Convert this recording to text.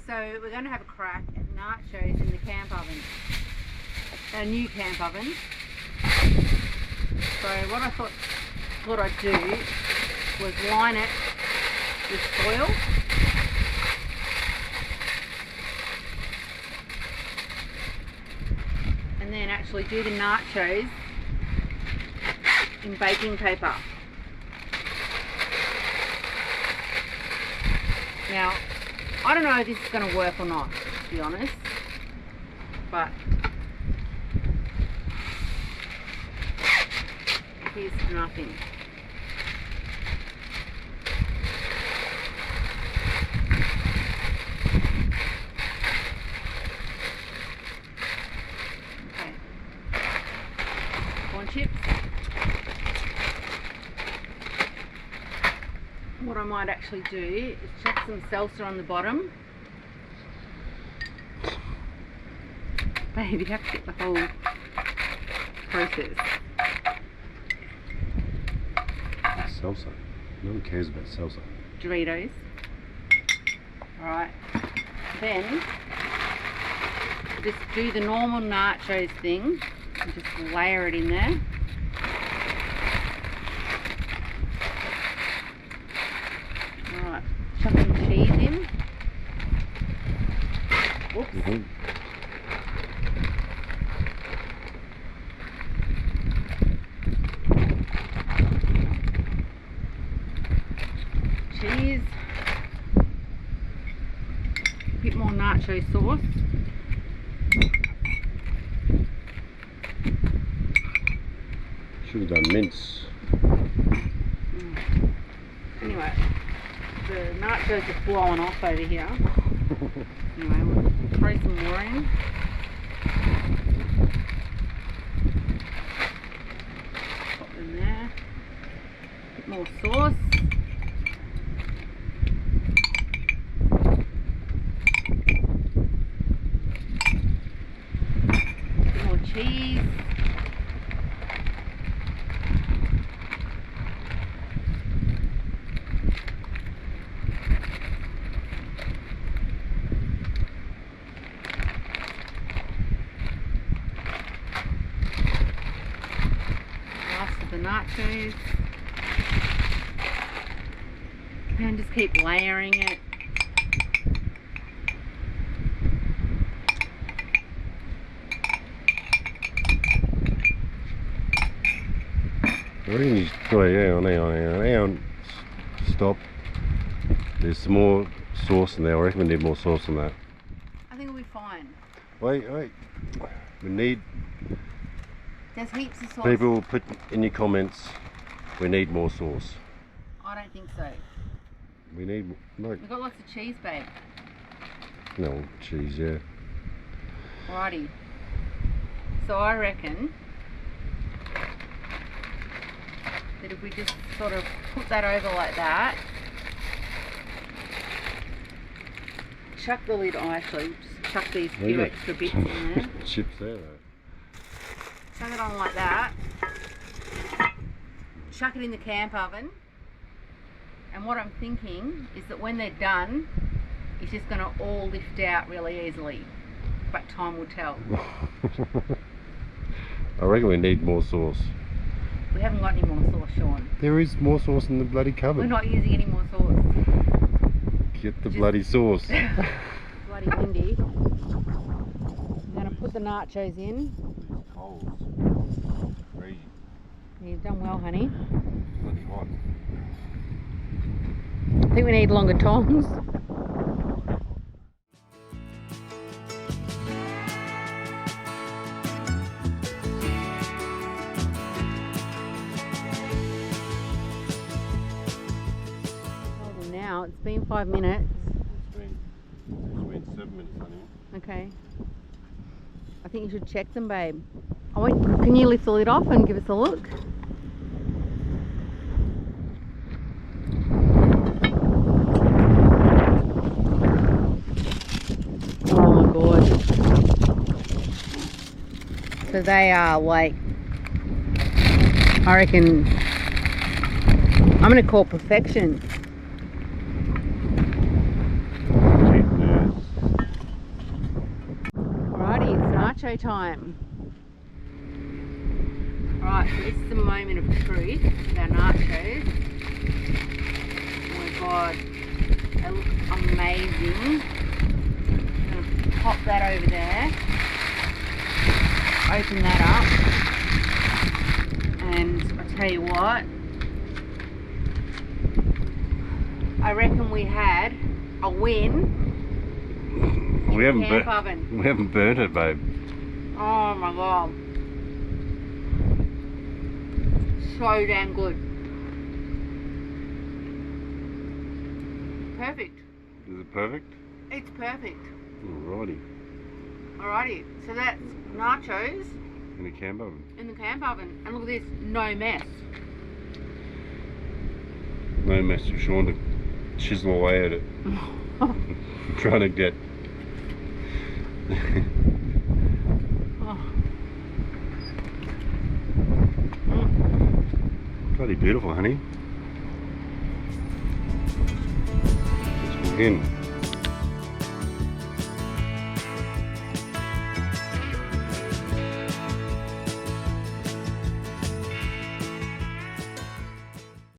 So we're going to have a crack at nachos in the camp oven. A new camp oven. So what I thought I'd do was line it with foil. And then actually do the nachos in baking paper. Now, I don't know if this is going to work or not, to be honest, but here's nothing. Okay, corn chips. What I might actually do is chuck some salsa on the bottom. Babe, you have to get the whole process. Salsa. No one cares about salsa. Doritos. Alright. Then just do the normal nachos thing and just layer it in there. Alright. Chuck some cheese in. Whoops. Mm-hmm. Cheese, a bit more nacho sauce, Should have done mince. Anyway, the nachos are blowing off over here. Anyway, we'll throw some more in. Pop them there. A bit more sauce. Cheese. Last of the nachos. And just keep layering it. I reckon you should try, hang on. Stop. There's some more sauce in there. I reckon we need more sauce than that. I think it'll be fine. Wait. We need... There's heaps of sauce. People put in your comments, we need more sauce. I don't think so. We need... Like, We've got lots of cheese, babe. no, cheese, yeah. Alrighty. So I reckon that if we just sort of put that over like that, chuck the lid on, actually, just chuck these few extra bits in there. Chips there though. Chuck it on like that, chuck it in the camp oven, and what I'm thinking is that when they're done, it's just going to all lift out really easily, but time will tell. I reckon we need more sauce. We haven't got any more sauce, Shaun. There is more sauce in the bloody cupboard. We're not using any more sauce. Get the bloody sauce. Bloody windy. I'm going to put the nachos in. Coals. Crazy. You've done well, honey. Bloody hot. I think we need longer tongs. Now it's been 5 minutes. It's been 7 minutes, honey. Okay. I think you should check them, babe. Can you lift the lid off and give us a look? Oh my god. So they are like, I reckon, I'm going to call perfection. nacho time. Right, so this is the moment of truth with our nachos. Oh my god, they look amazing. I'm gonna pop that over there. Open that up. And I tell you what, I reckon we had a win. We haven't Camp oven. We haven't burnt it, babe. Oh my god. So damn good. Perfect. Is it perfect? It's perfect. Alrighty. Alrighty, so that's nachos In a camp oven. in the camp oven. And look at this, no mess. No mess for Shaun to chisel away at it. Trying to get Oh. bloody beautiful, honey. Let's begin.